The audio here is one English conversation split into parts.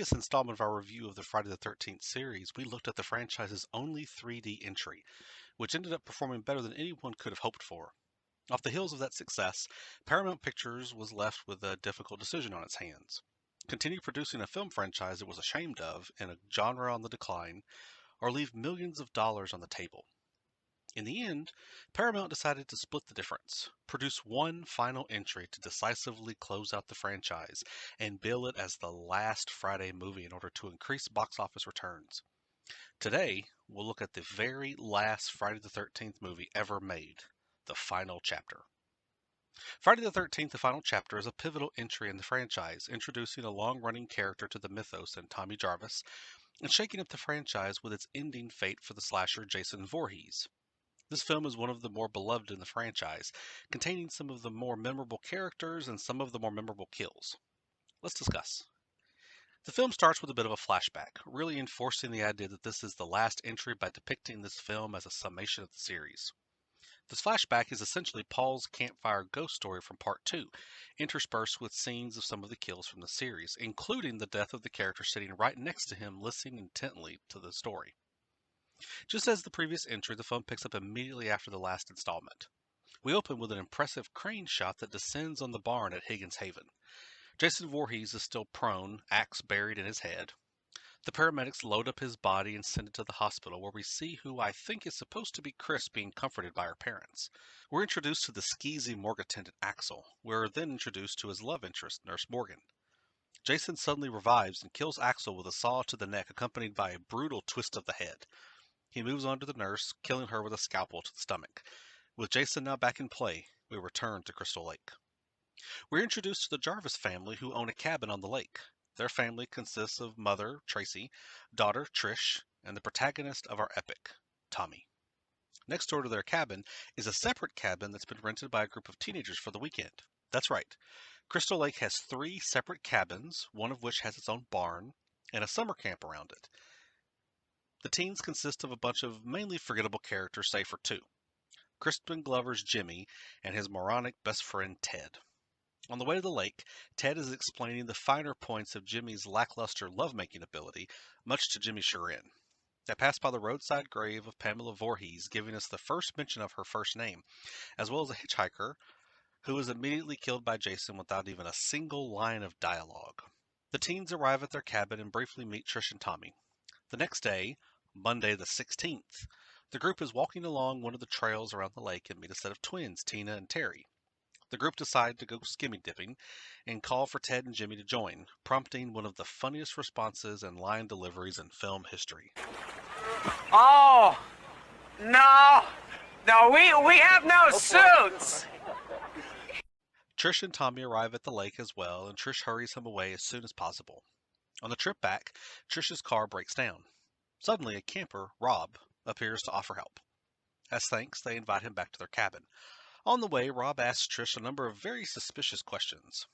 previous installment of our review of the Friday the 13th series, we looked at the franchise's only 3D entry, which ended up performing better than anyone could have hoped for. Off the heels of that success, Paramount Pictures was left with a difficult decision on its hands. Continue producing a film franchise it was ashamed of in a genre on the decline, or leave millions of dollars on the table. In the end, Paramount decided to split the difference, produce one final entry to decisively close out the franchise, and bill it as the last Friday movie in order to increase box office returns. Today, we'll look at the very last Friday the 13th movie ever made, the final chapter. Friday the 13th, the final chapter, is a pivotal entry in the franchise, introducing a long-running character to the mythos in Tommy Jarvis, and shaking up the franchise with its ending fate for the slasher Jason Voorhees. This film is one of the more beloved in the franchise, containing some of the more memorable characters and some of the more memorable kills. Let's discuss. The film starts with a bit of a flashback, really enforcing the idea that this is the last entry by depicting this film as a summation of the series. This flashback is essentially Paul's campfire ghost story from Part 2, interspersed with scenes of some of the kills from the series, including the death of the character sitting right next to him listening intently to the story. Just as the previous entry, the film picks up immediately after the last installment. We open with an impressive crane shot that descends on the barn at Higgins Haven. Jason Voorhees is still prone, axe buried in his head. The paramedics load up his body and send it to the hospital, where we see who I think is supposed to be Chris being comforted by her parents. We're introduced to the skeezy morgue attendant Axel. We're then introduced to his love interest, Nurse Morgan. Jason suddenly revives and kills Axel with a saw to the neck, accompanied by a brutal twist of the head. He moves on to the nurse, killing her with a scalpel to the stomach. With Jason now back in play, we return to Crystal Lake. We're introduced to the Jarvis family, who own a cabin on the lake. Their family consists of mother, Tracy, daughter, Trish, and the protagonist of our epic, Tommy. Next door to their cabin is a separate cabin that's been rented by a group of teenagers for the weekend. That's right. Crystal Lake has 3 separate cabins, one of which has its own barn, and a summer camp around it. The teens consist of a bunch of mainly forgettable characters, save for 2. Crispin Glover's Jimmy and his moronic best friend Ted. On the way to the lake, Ted is explaining the finer points of Jimmy's lackluster lovemaking ability, much to Jimmy's chagrin. They pass by the roadside grave of Pamela Voorhees, giving us the first mention of her first name, as well as a hitchhiker who is immediately killed by Jason without even a single line of dialogue. The teens arrive at their cabin and briefly meet Trish and Tommy. The next day, Monday the 16th, the group is walking along one of the trails around the lake and meet a set of twins, Tina and Terry. The group decide to go skimming dipping and call for Ted and Jimmy to join, prompting one of the funniest responses and line deliveries in film history. Oh, no. No, we have no suits. Trish and Tommy arrive at the lake as well, and Trish hurries him away as soon as possible. On the trip back, Trish's car breaks down. Suddenly, a camper, Rob, appears to offer help. As thanks, they invite him back to their cabin. On the way, Rob asks Trish a number of very suspicious questions.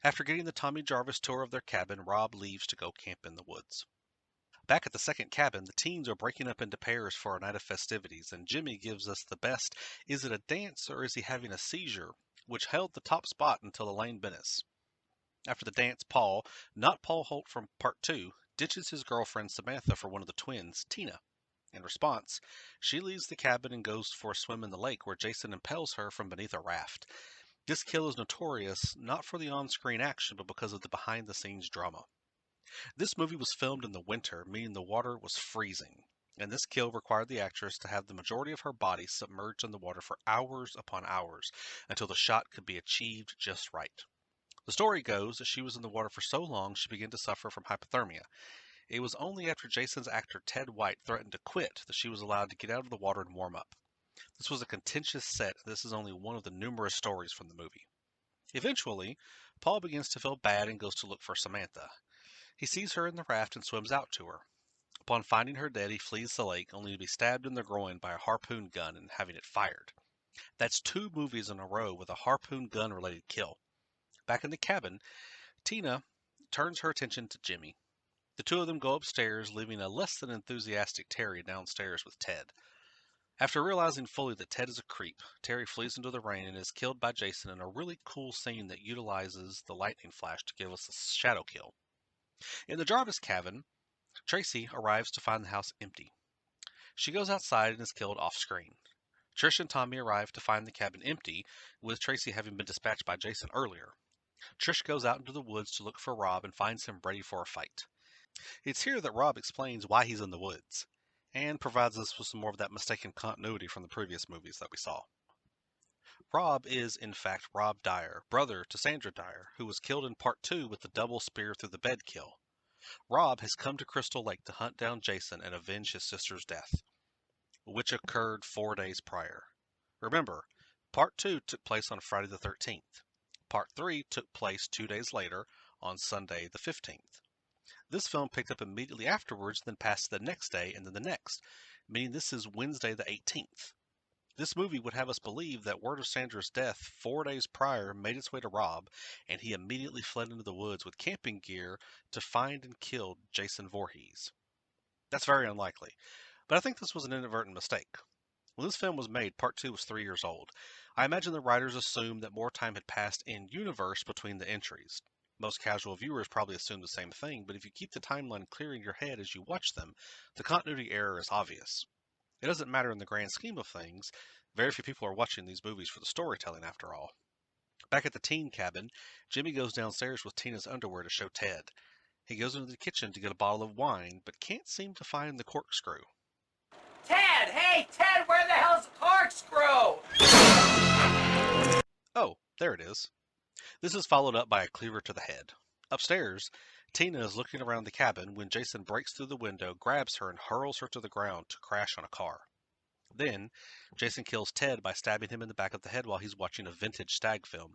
After getting the Tommy Jarvis tour of their cabin, Rob leaves to go camp in the woods. Back at the second cabin, the teens are breaking up into pairs for a night of festivities, and Jimmy gives us the best "is it a dance or is he having a seizure?" which held the top spot until Elaine Bennis. After the dance, Paul, not Paul Holt from Part 2, ditches his girlfriend Samantha for one of the twins, Tina. In response, she leaves the cabin and goes for a swim in the lake, where Jason impels her from beneath a raft. This kill is notorious not for the on-screen action, but because of the behind-the-scenes drama. This movie was filmed in the winter, meaning the water was freezing, and this kill required the actress to have the majority of her body submerged in the water for hours upon hours until the shot could be achieved just right. The story goes that she was in the water for so long she began to suffer from hypothermia. It was only after Jason's actor Ted White threatened to quit that she was allowed to get out of the water and warm up. This was a contentious set, and this is only one of the numerous stories from the movie. Eventually, Paul begins to feel bad and goes to look for Samantha. He sees her in the raft and swims out to her. Upon finding her dead, he flees the lake, only to be stabbed in the groin by a harpoon gun and having it fired. That's 2 movies in a row with a harpoon gun-related kill. Back in the cabin, Tina turns her attention to Jimmy. The 2 of them go upstairs, leaving a less than enthusiastic Terry downstairs with Ted. After realizing fully that Ted is a creep, Terry flees into the rain and is killed by Jason in a really cool scene that utilizes the lightning flash to give us a shadow kill. In the Jarvis cabin, Tracy arrives to find the house empty. She goes outside and is killed off screen. Trish and Tommy arrive to find the cabin empty, with Tracy having been dispatched by Jason earlier. Trish goes out into the woods to look for Rob and finds him ready for a fight. It's here that Rob explains why he's in the woods, and provides us with some more of that mistaken continuity from the previous movies that we saw. Rob is, in fact, Rob Dyer, brother to Sandra Dyer, who was killed in part 2 with the double spear through the bed kill. Rob has come to Crystal Lake to hunt down Jason and avenge his sister's death, which occurred 4 days prior. Remember, part 2 took place on Friday the 13th. Part 3 took place 2 days later on Sunday the 15th. This film picked up immediately afterwards, then passed to the next day and then the next, meaning this is Wednesday the 18th. This movie would have us believe that word of Sandra's death 4 days prior made its way to Rob, and he immediately fled into the woods with camping gear to find and kill Jason Voorhees. That's very unlikely, but I think this was an inadvertent mistake. When this film was made, part 2 was 3 years old. I imagine the writers assumed that more time had passed in universe between the entries. Most casual viewers probably assume the same thing, but if you keep the timeline clear in your head as you watch them, the continuity error is obvious. It doesn't matter in the grand scheme of things. Very few people are watching these movies for the storytelling, after all. Back at the teen cabin, Jimmy goes downstairs with Tina's underwear to show Ted. He goes into the kitchen to get a bottle of wine, but can't seem to find the corkscrew. Ted! Hey, Ted, where the hell's the corkscrew? Oh, there it is. This is followed up by a cleaver to the head. Upstairs, Tina is looking around the cabin when Jason breaks through the window, grabs her, and hurls her to the ground to crash on a car. Then, Jason kills Ted by stabbing him in the back of the head while he's watching a vintage stag film.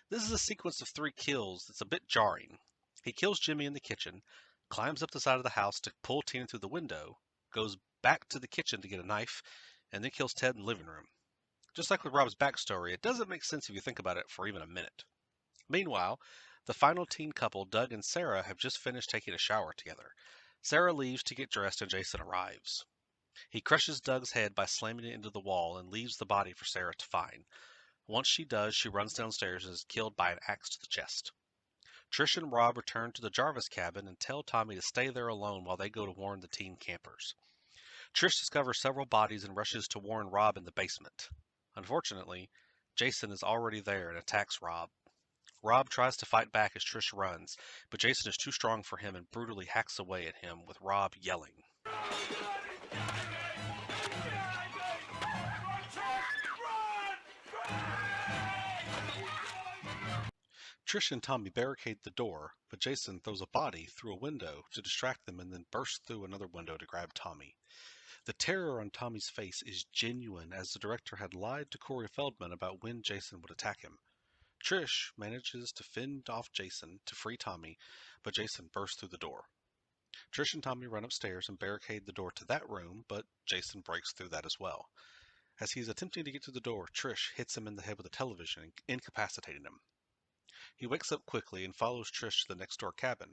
This is a sequence of 3 kills that's a bit jarring. He kills Jimmy in the kitchen, climbs up the side of the house to pull Tina through the window, goes back to the kitchen to get a knife, and then kills Ted in the living room. Just like with Rob's backstory, it doesn't make sense if you think about it for even a minute. Meanwhile, the final teen couple, Doug and Sarah, have just finished taking a shower together. Sarah leaves to get dressed and Jason arrives. He crushes Doug's head by slamming it into the wall and leaves the body for Sarah to find. Once she does, she runs downstairs and is killed by an axe to the chest. Trish and Rob return to the Jarvis cabin and tell Tommy to stay there alone while they go to warn the teen campers. Trish discovers several bodies and rushes to warn Rob in the basement. Unfortunately, Jason is already there and attacks Rob. Rob tries to fight back as Trish runs, but Jason is too strong for him and brutally hacks away at him, with Rob yelling. Trish and Tommy barricade the door, but Jason throws a body through a window to distract them and then bursts through another window to grab Tommy. The terror on Tommy's face is genuine, as the director had lied to Corey Feldman about when Jason would attack him. Trish manages to fend off Jason to free Tommy, but Jason bursts through the door. Trish and Tommy run upstairs and barricade the door to that room, but Jason breaks through that as well. As he's attempting to get to the door, Trish hits him in the head with a television, incapacitating him. He wakes up quickly and follows Trish to the next door cabin,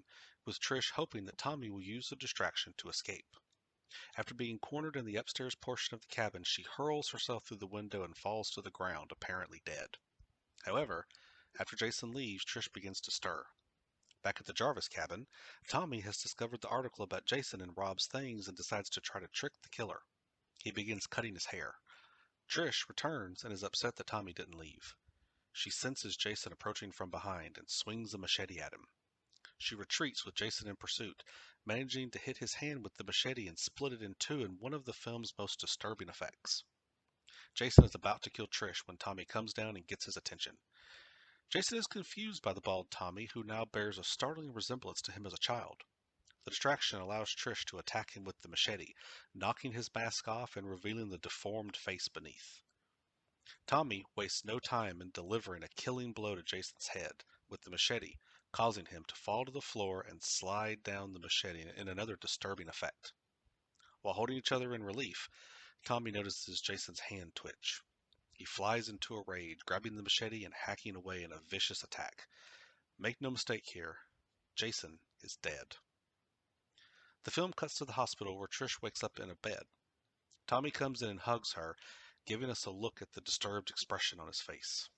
with Trish hoping that Tommy will use the distraction to escape. After being cornered in the upstairs portion of the cabin, she hurls herself through the window and falls to the ground, apparently dead. However, after Jason leaves, Trish begins to stir. Back at the Jarvis cabin, Tommy has discovered the article about Jason and Rob's things and decides to try to trick the killer. He begins cutting his hair. Trish returns and is upset that Tommy didn't leave. She senses Jason approaching from behind and swings a machete at him. She retreats with Jason in pursuit, managing to hit his hand with the machete and split it in two in one of the film's most disturbing effects. Jason is about to kill Trish when Tommy comes down and gets his attention. Jason is confused by the bald Tommy, who now bears a startling resemblance to him as a child. The distraction allows Trish to attack him with the machete, knocking his mask off and revealing the deformed face beneath. Tommy wastes no time in delivering a killing blow to Jason's head with the machete, causing him to fall to the floor and slide down the machete in another disturbing effect. While holding each other in relief, Tommy notices Jason's hand twitch. He flies into a rage, grabbing the machete and hacking away in a vicious attack. Make no mistake here, Jason is dead. The film cuts to the hospital where Trish wakes up in a bed. Tommy comes in and hugs her, giving us a look at the disturbed expression on his face.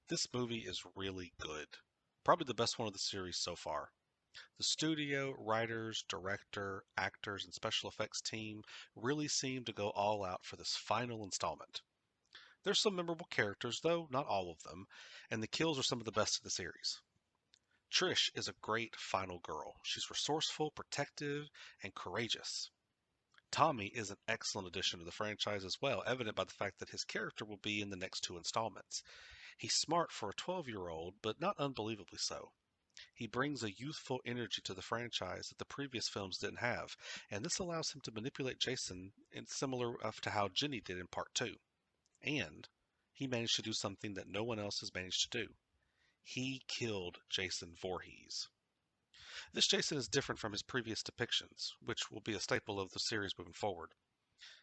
This movie is really good. Probably the best one of the series so far. The studio, writers, director, actors, and special effects team really seemed to go all out for this final installment. There's some memorable characters, though not all of them, and the kills are some of the best of the series. Trish is a great final girl. She's resourceful, protective, and courageous. Tommy is an excellent addition to the franchise as well, evident by the fact that his character will be in the next two installments. He's smart for a 12-year-old, but not unbelievably so. He brings a youthful energy to the franchise that the previous films didn't have, and this allows him to manipulate Jason in similar to how Jenny did in part 2. And he managed to do something that no one else has managed to do. He killed Jason Voorhees. This Jason is different from his previous depictions, which will be a staple of the series moving forward.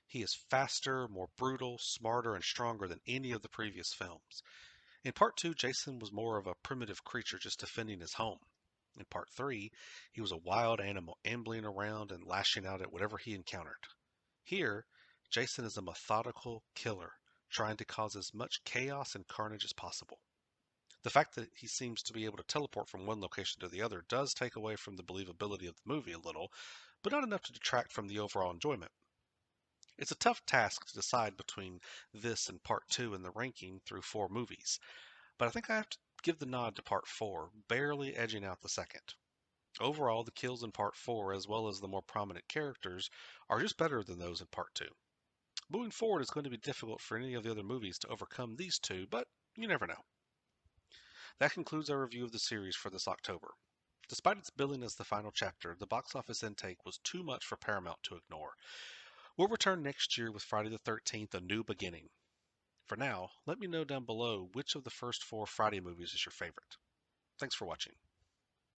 He is faster, more brutal, smarter, and stronger than any of the previous films. In part 2, Jason was more of a primitive creature just defending his home. In part 3, he was a wild animal ambling around and lashing out at whatever he encountered. Here, Jason is a methodical killer, trying to cause as much chaos and carnage as possible. The fact that he seems to be able to teleport from one location to the other does take away from the believability of the movie a little, but not enough to detract from the overall enjoyment. It's a tough task to decide between this and part 2 in the ranking through 4 movies, but I think I have to give the nod to part 4, barely edging out the second. Overall, the kills in part 4, as well as the more prominent characters, are just better than those in part 2. Moving forward, it's going to be difficult for any of the other movies to overcome these two, but you never know. That concludes our review of the series for this October. Despite its billing as the final chapter, the box office intake was too much for Paramount to ignore. We'll return next year with Friday the 13th, A New Beginning. For now, let me know down below which of the first 4 Friday movies is your favorite. Thanks for watching.